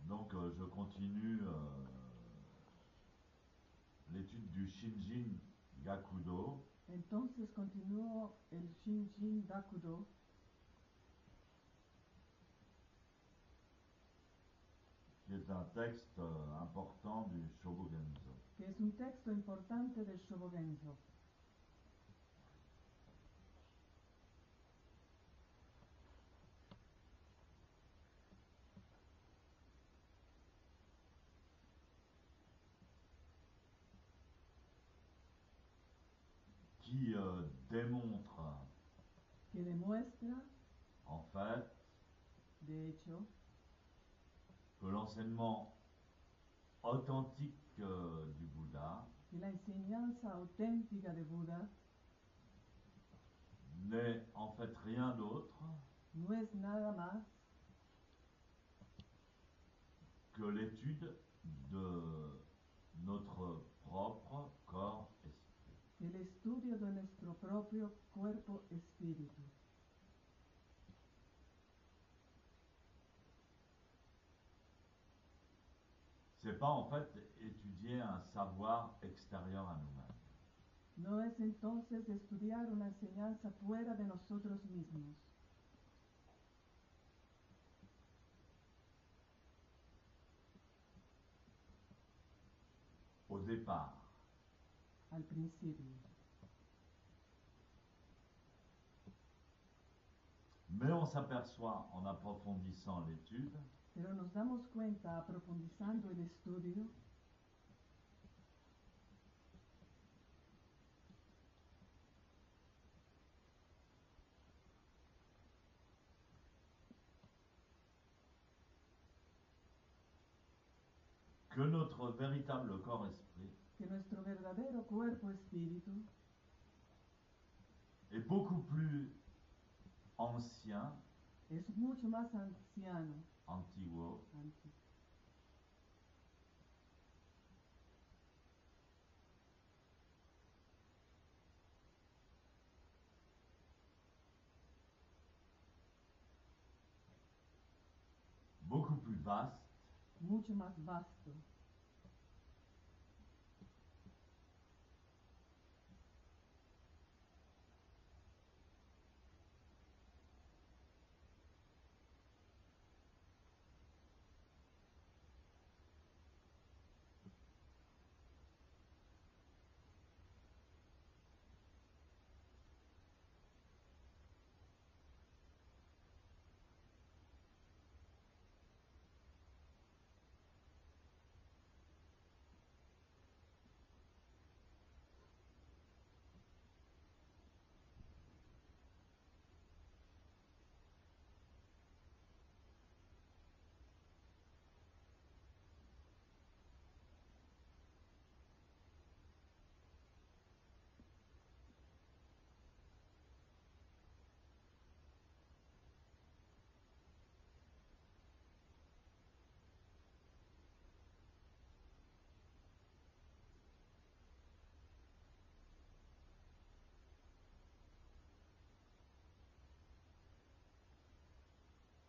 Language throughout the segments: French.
Donc je continue l'étude du Shinjin Gakudo. Entonces continúo el Shinjin Gakudo, Qui est un texte important du Shobogenzo. que es un texto importante del Shobogenzo. Qui démontre Que demuestra, en fait de hecho, que l'enseignement authentique du Bouddha que la enseñanza auténtica de Buda n'est en fait rien d'autre no es nada más que l'étude de notre propre corps-esprit. que el estudio de nuestro propio cuerpo-espíritu. C'est pas en fait étudier un savoir extérieur à nous-mêmes. No es entonces estudiar una enseñanza fuera de nosotros mismos. Au départ, Al principio. mais on s'aperçoit en approfondissant l'étude Pero nos damos cuenta, profundizando el estudio, que notre véritable corps-esprit que nuestro verdadero cuerpo-espíritu est beaucoup plus ancien, es mucho más anciano, antiguo, beaucoup plus vaste, mucho más vasto,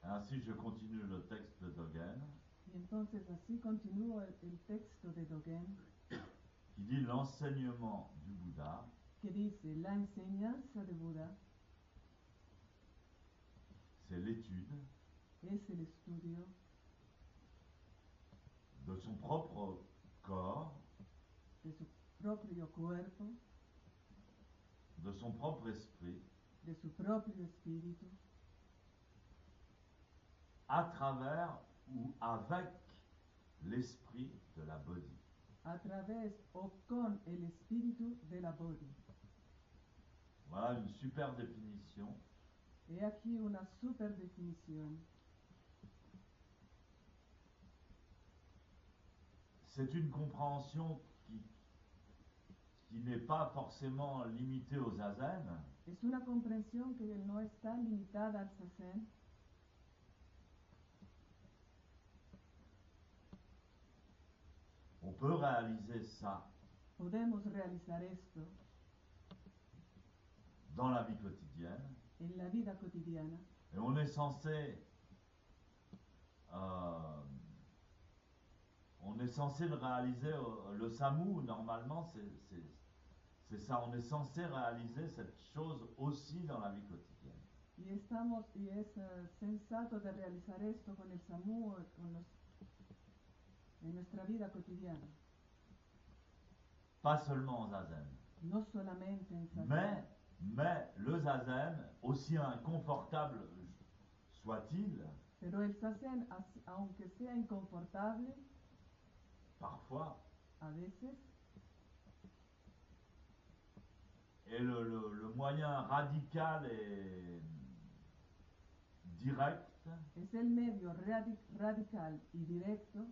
Ainsi, je continue le texte de Dogen, y entonces así continúa el texto de Dogen, qui dit l'enseignement du Bouddha que dice, la enseñanza de Buda c'est l'étude es el estudio de son propre corps, de su propio cuerpo, de son propre esprit, de su propio espíritu, à travers ou avec l'esprit de la Bodhi. a través o con el espíritu de la Bodhi. Voilà une super définition. He aquí una super definición. C'est une compréhension qui n'est pas forcément limitée au zazen, Es una comprensión que no está limitada al Zazen. On peut réaliser ça Podemos realizar esto dans la vie quotidienne. en la vida cotidiana. Et on est censé, euh, le réaliser. Le SAMU, normalement, c'est ça. On est censé réaliser cette chose aussi dans la vie quotidienne. Y es sensato de realizar esto con el SAMU, en nuestra vida cotidiana. Pas seulement en Zazen. No solamente en Zazen. Mais le Zazen, aussi inconfortable soit-il, Pero el Zazen, aunque sea inconfortable, parfois, a veces, est le moyen radical et direct es el medio radical y directo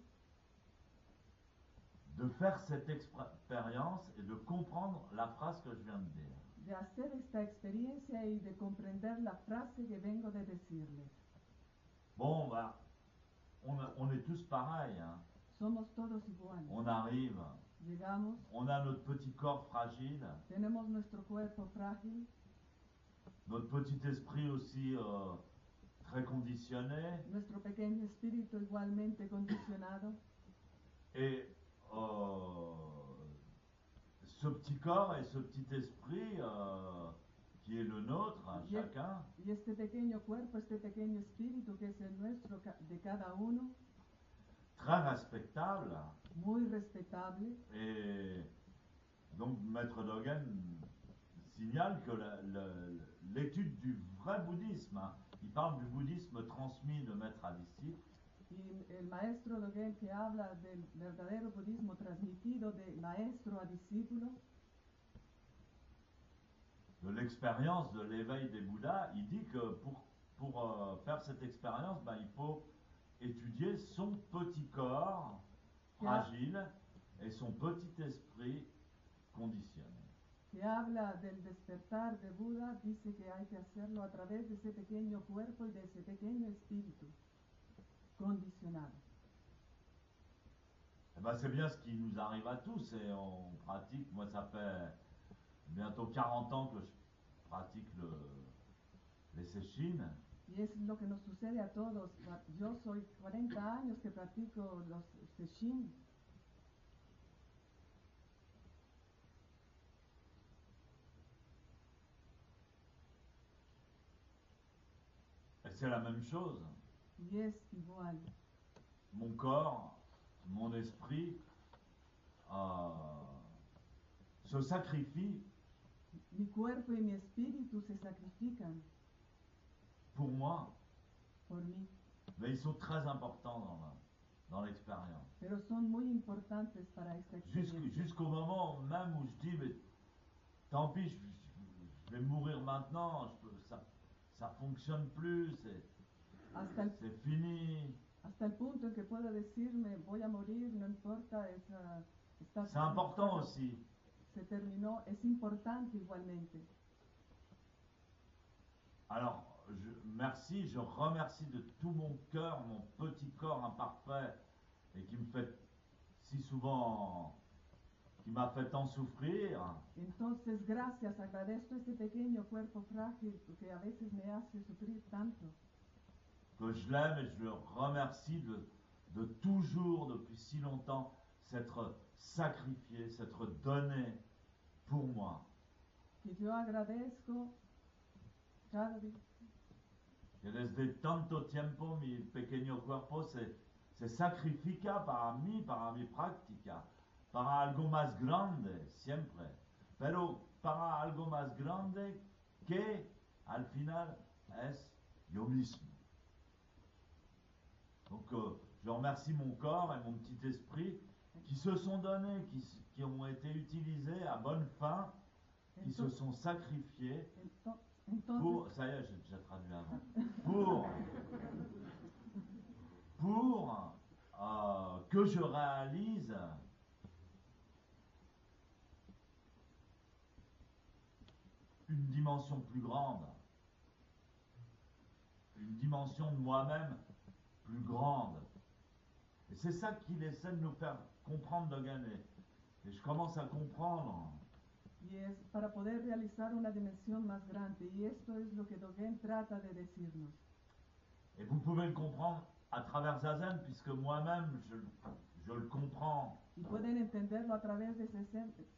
de faire cette expérience et de comprendre la phrase que je viens de dire. de hacer esta experiencia y de comprender la frase que vengo de decirles. Bon, bah, on est tous pareils, hein. Somos todos iguales. On arrive, Llegamos, on a notre petit corps fragile, tenemos nuestro cuerpo frágil, notre petit esprit aussi très conditionné, nuestro pequeño espíritu igualmente condicionado, et ce petit corps et ce petit esprit qui est le nôtre, hein, y, chacun, y este pequeño cuerpo, este pequeño espíritu que es el nuestro de cada uno, très respectable. muy respetable. Et donc Maître Dogen signale que l'étude du vrai bouddhisme, hein, il parle du bouddhisme transmis de maître à disciple, Y el maestro Dogen, que habla del verdadero budismo transmitido de maestro a discípulo, de l'expérience de l'éveil des Bouddhas, il dit que pour faire cette expérience, ben, il faut étudier son petit corps fragile et son petit esprit conditionné. que habla del despertar de Buda, dice que hay que hacerlo a través de ese pequeño cuerpo y de ese pequeño espíritu condicionado. Eh ben, c'est bien ce qui nous arrive à tous et on pratique. Moi, ça fait bientôt 40 ans que je pratique les Sesshin. Y es lo que nos sucede a todos. Yo soy 40 años que practico los Sesshin. Et c'est la même chose. Y es igual. Mon corps, mon esprit se sacrifient Mi cuerpo y mi espíritu se sacrifican pour moi, por mí, mais ils sont très importants dans l'expérience. pero son muy importantes para esta experiencia. Jusqu'au moment même où je dis, mais tant pis, je vais mourir maintenant, ça fonctionne plus, c'est fini. Hasta el punto en que puedo decirme, voy a morir, no importa, C'est important aussi. se terminó, es importante igualmente. Alors, merci, je remercie de tout mon cœur, mon petit corps imparfait et qui me fait si souvent, qui m'a fait tant souffrir. Entonces, gracias, agradezco este pequeño cuerpo frágil que a veces me hace sufrir tanto. Que je l'aime et je le remercie de toujours, depuis si longtemps, s'être sacrifié, s'être donné pour moi. Que yo agradezco cada día. Que desde tanto tiempo mi pequeño cuerpo se sacrifica para mi práctica, para algo más grande, siempre. Pero para algo más grande que al final es yo mismo. Donc je remercie mon corps et mon petit esprit qui se sont donnés, qui ont été utilisés à bonne fin, qui se sont sacrifiés pour, ça y est, j'ai déjà traduit avant, pour que je réalise une dimension plus grande, une dimension de moi-même plus grande. Et c'est ça qu'il essaie de nous faire comprendre Dogen et je commence à comprendre. Y es para poder realizar una dimensión más grande. Y esto es lo que Dogen trata de decirnos. Et vous pouvez le comprendre à travers Zazen, puisque moi-même, je le comprends. Y pueden entenderlo a través de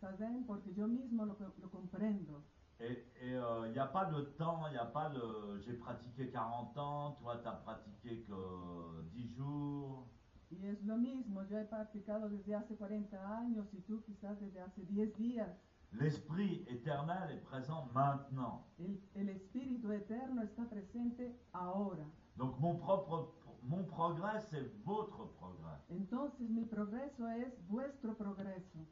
Zazen porque yo mismo lo comprendo. Et il n'y a pas de temps, il n'y a pas de... J'ai pratiqué 40 ans, toi, tu as pratiqué que 10 jours. Y es lo mismo, yo he practicado desde hace 40 años y tú quizás desde hace 10 días. L'esprit éternel est présent maintenant. El Espíritu Eterno está presente ahora. Donc mon progrès, c'est votre progrès. Entonces mi progreso es vuestro progreso.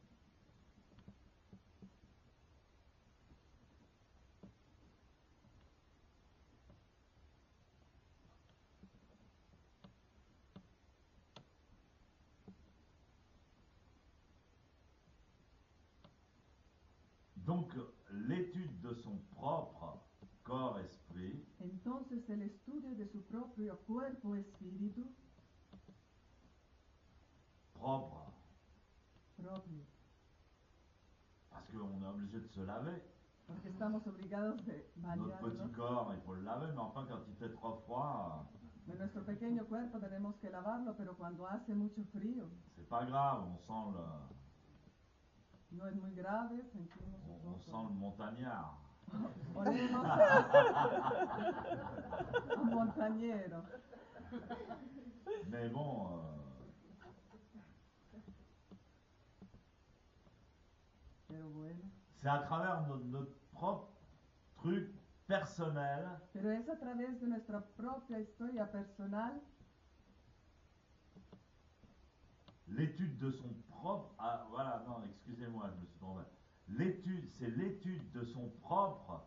Donc l'étude de son propre corps-esprit, Entonces el estudio de su propio cuerpo-espíritu propre, propio, parce qu'on est obligé de se laver. porque estamos obligados de Notre petit bañarnos. corps, il faut le laver, mais enfin quand il fait trop froid, De nuestro pequeño cuerpo tenemos que lavarlo, pero cuando hace mucho frío, c'est pas grave, on sent no es muy grave, sentimos un on poco. sent le montagnard. Olemos a montañero. Mais bon, Pero bueno. c'est à travers notre propre truc personnel Pero es a través de nuestra propia historia personal, l'étude de son propre... Ah, voilà, non, excusez-moi, je me suis trompé. C'est l'étude de son propre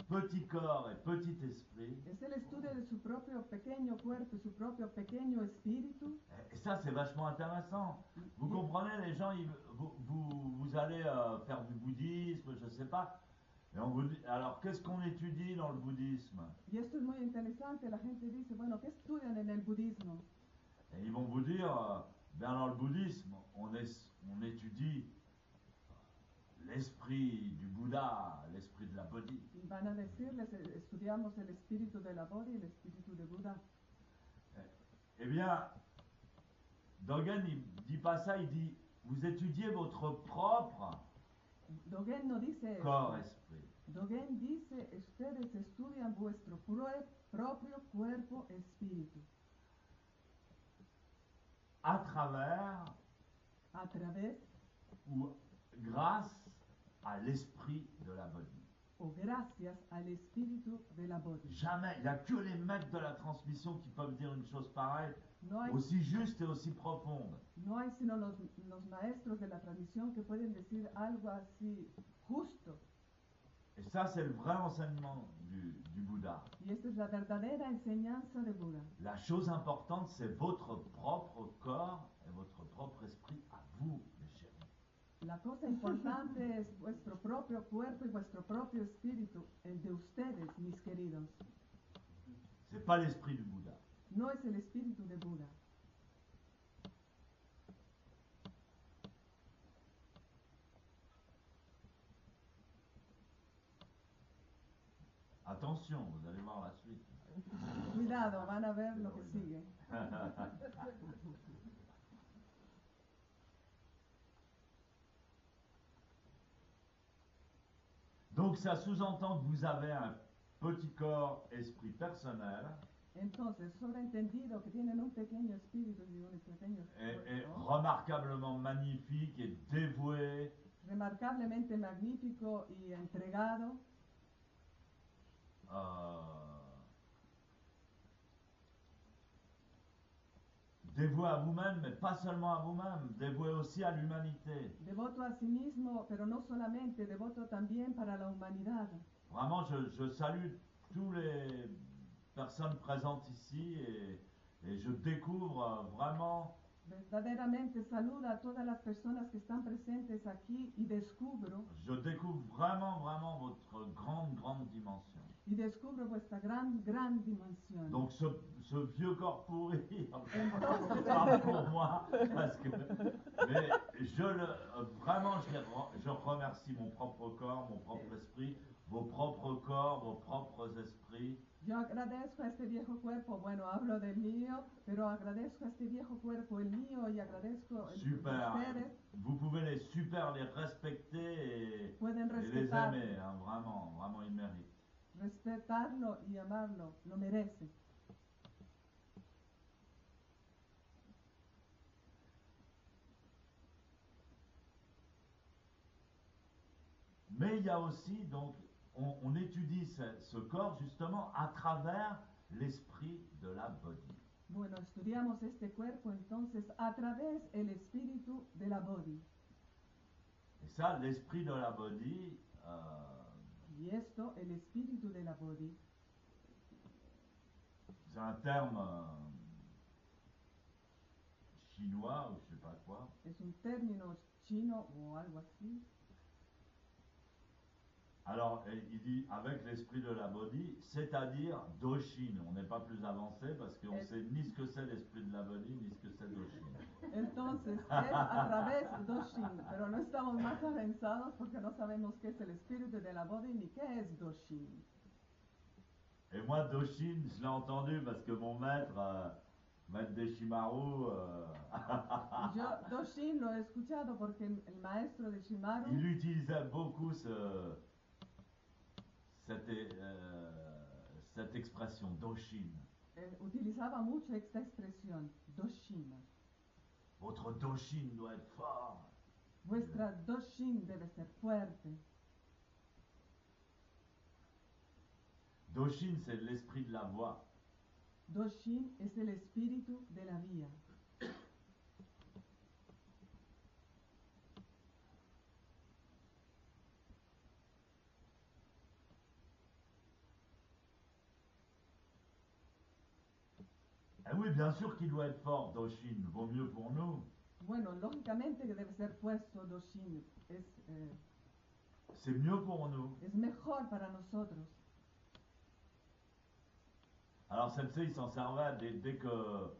petit corps et petit esprit. es el estudio de su propio pequeño cuerpo y su propio pequeño espíritu. Et ça, c'est vachement intéressant. Vous Y- comprenez, les gens, vous allez faire du bouddhisme, je sais pas. Et on vous dit, alors, qu'est-ce qu'on étudie dans le bouddhisme? Y esto es muy interesante, la gente dice, bueno, ¿qué estudian en el budismo? Et ils vont vous dire, ben dans le bouddhisme, on étudie l'esprit du Bouddha, l'esprit de la Bodhi. Y van a decirles, estudiamos el espíritu de la Bodhi y el espíritu de Buda. Eh bien, Dogen, il dit pas ça, il dit, vous étudiez votre propre Dogen no dice esto. corps-esprit. Dogen dice, ustedes estudian vuestro propio cuerpo espíritu À travers a través ou grâce à l'esprit de la Bodhi. o gracias al espíritu de la Bodhi. Jamais, il n'y a que les maîtres de la transmission qui peuvent dire une chose pareille, No hay, aussi juste et aussi profonde. no hay sino los maestros de la tradición que pueden decir algo así justo. Et ça, c'est le vrai enseignement du Bouddha. Y esta es la verdadera enseñanza de Buda. La chose importante, c'est votre propre corps et votre propre esprit à vous, mes chéris. La cosa importante es vuestro propio cuerpo y vuestro propio espíritu, el de ustedes, mis queridos. C'est pas l'esprit du Bouddha. No es el espíritu de Buda. Attention, vous allez voir la suite. Cuidado, van a ver lo que sigue. Donc ça sous-entend que vous avez un petit corps, esprit personnel Entonces, sobreentendido que tienen un pequeño espíritu y un pequeño et cuerpo, remarquablement magnifique et dévoué, remarcablemente magnífico y entregado, dévoué à vous-même, mais pas seulement à vous-même, dévoué aussi à l'humanité. devoto a sí mismo, pero no solamente, devoto también para la humanidad. Vraiment, je salue toutes les personnes présentes ici et je découvre vraiment Verdaderamente saluda a todas las personas que están presentes aquí y descubro vraiment votre grande dimension. y descubro vuestra gran dimensión. Donc ce vieux corps pourri, Entonces, pas pour moi, parce que, mais vraiment, je remercie mon propre corps, mon propre esprit, vos propres corps, vos propres esprits. yo agradezco a este viejo cuerpo, bueno, hablo del mío, pero agradezco a este viejo cuerpo, el mío, y agradezco el de Super. ustedes. Vous pouvez les respecter Pueden et les respetar, aimer, hein, vraiment, vraiment ils méritent. respetarlo y amarlo, lo merece. Mais il y a aussi, donc, on étudie ce corps justement à travers l'esprit de la body. Bueno, estudiamos este cuerpo entonces a través el espíritu de la body. Et ça, l'esprit de la body, Y esto, el espíritu de la body, c'est un terme chinois ou je sais pas quoi. es un término chino o algo así. Alors, il dit avec l'esprit de la body, c'est-à-dire Doshin. On n'est pas plus avancé parce qu'on ne sait ni ce que c'est l'esprit de la body, ni ce que c'est Doshin. Entonces, es a través de Doshin, pero no estamos más avanzados porque no sabemos qué es el espíritu de la body ni qué es Doshin. Et moi, Doshin, je l'ai entendu parce que mon maître, Maître Deshimaru, Yo Doshin lo he escuchado porque el maestro de Shimaru il utilisait beaucoup cette expression Doshin. utilizaba mucho esta expresión, Doshin. Votre Doshin doit être fort. Vuestra Doshin debe ser fuerte. Doshin, c'est l'esprit de la voix. Doshin es el espíritu de la vía. Eh oui, bien sûr qu'il doit être fort, Doshin, vaut mieux pour nous. Bueno, lógicamente que debe ser puesto Doshin. C'est mieux pour nous. Es mejor para nosotros. Alors Sensei, il s'en servait dès que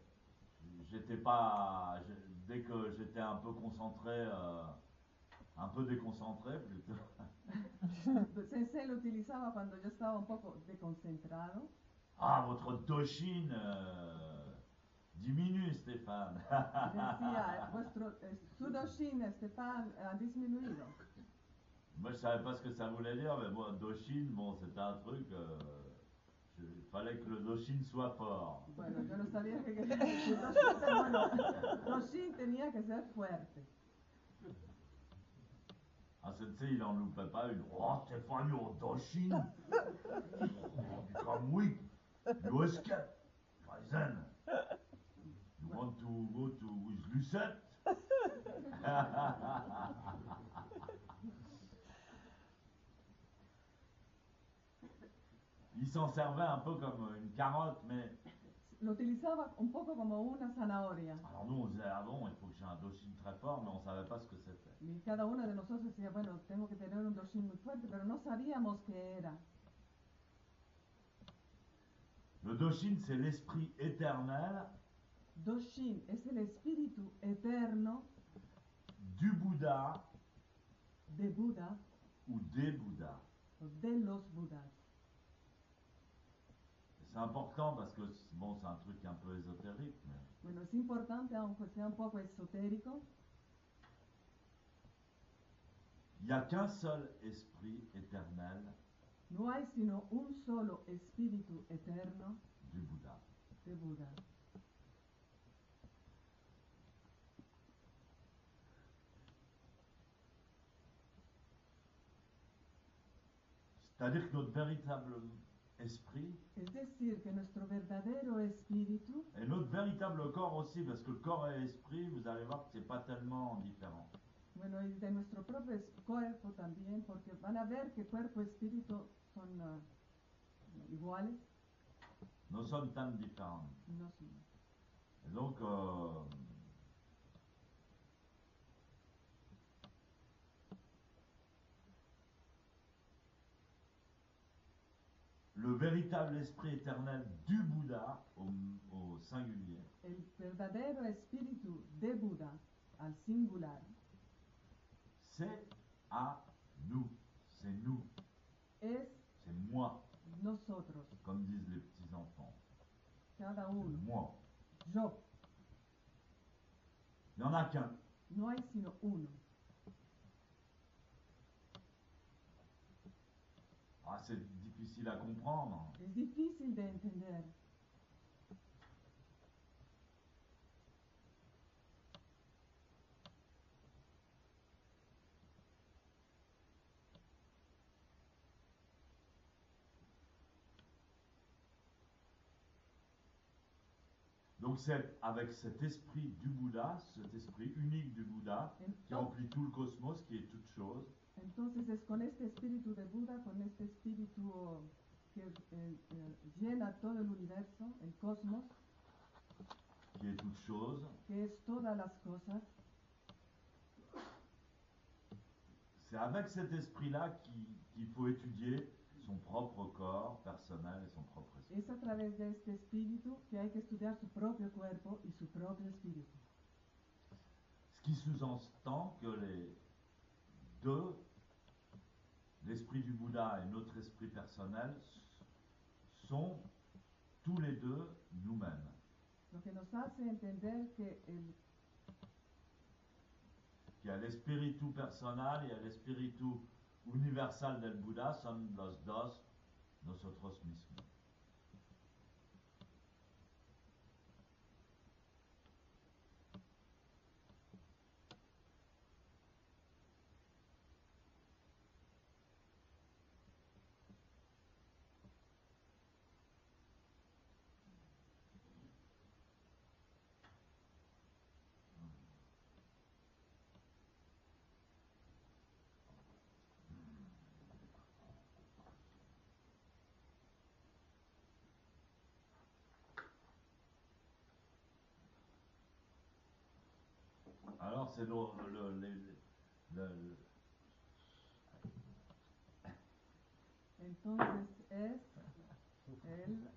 j'étais un peu concentré, un peu déconcentré plutôt. Sensei lo utilizaba cuando yo estaba un poco desconcentrado. Ah, votre Doshin diminue, Stéphane. Decía, su Doshin, Estefan, ha disminuido. Moi, je savais pas ce que ça voulait dire, mais bon, Doshin, bon, c'était un truc. Il fallait que le Doshin soit fort. Bueno, yo no sabía qué quería decir Doshin, pero bueno, Doshin tenía que ser fuerte. Un sensei, il en loupait pas une. Oh, Stéphane, you're Doshin. Come weak. You escape. Kaizen. You want to go to with Lucette? Il s'en servait un peu comme une carotte, mais. Lo utilizaba un poco como una zanahoria. Alors nous, on disait, ah bon, il faut que j'ai un Doshin très fort, mais on ne savait pas ce que c'était. Y cada uno de nosotros decía, bueno, tengo que tener un Doshin muy fuerte, pero no sabíamos qué era. Le Doshin, c'est l'esprit éternel Doshin es el espíritu eterno du Bouddha de Buda ou des Bouddhas. o de los Budas. C'est important parce que, bon, c'est un truc un peu ésotérique, mais Bueno, es importante, aunque sea un poco esotérico, il n'y a qu'un seul esprit éternel no hay sino un solo espíritu eterno du Bouddha. de Buda. C'est-à-dire que notre véritable esprit Es decir, que nuestro verdadero espíritu et notre véritable corps aussi, parce que le corps et l'esprit, vous allez voir que c'est pas tellement différent. bueno, y de nuestro propio cuerpo también, porque van a ver que cuerpo y espíritu son iguales. Nous sommes tan différents. No son. Et donc, le véritable esprit éternel du Bouddha au singulier, El verdadero espíritu de Buda, al singular, c'est à nous, c'est nous, es c'est moi, nosotros, comme disent les petits enfants. cada C'est uno. moi. Yo, Il n'y en a qu'un. no hay sino uno. Ah, c'est difficile à comprendre. Es difícil de entender. Donc c'est avec cet esprit du Bouddha, cet esprit unique du Bouddha, qui remplit tout le cosmos, qui est toute chose, Entonces es con este espíritu de Buda, con este espíritu que llena todo el universo, el cosmos, qui est toute chose, que es todas las cosas. c'est avec cet esprit-là qu'il faut étudier son propre corps personnel et son propre esprit. Es a través de este espíritu que hay que estudiar su propio cuerpo y su propio espíritu. Ce qui sous-entend que les deux, l'esprit du Bouddha et notre esprit personnel, sont tous les deux nous-mêmes. Lo que nos hace entender que Que al espíritu personal y al espíritu universal del Buda son los dos nosotros mismos. Alors c'est entonces es el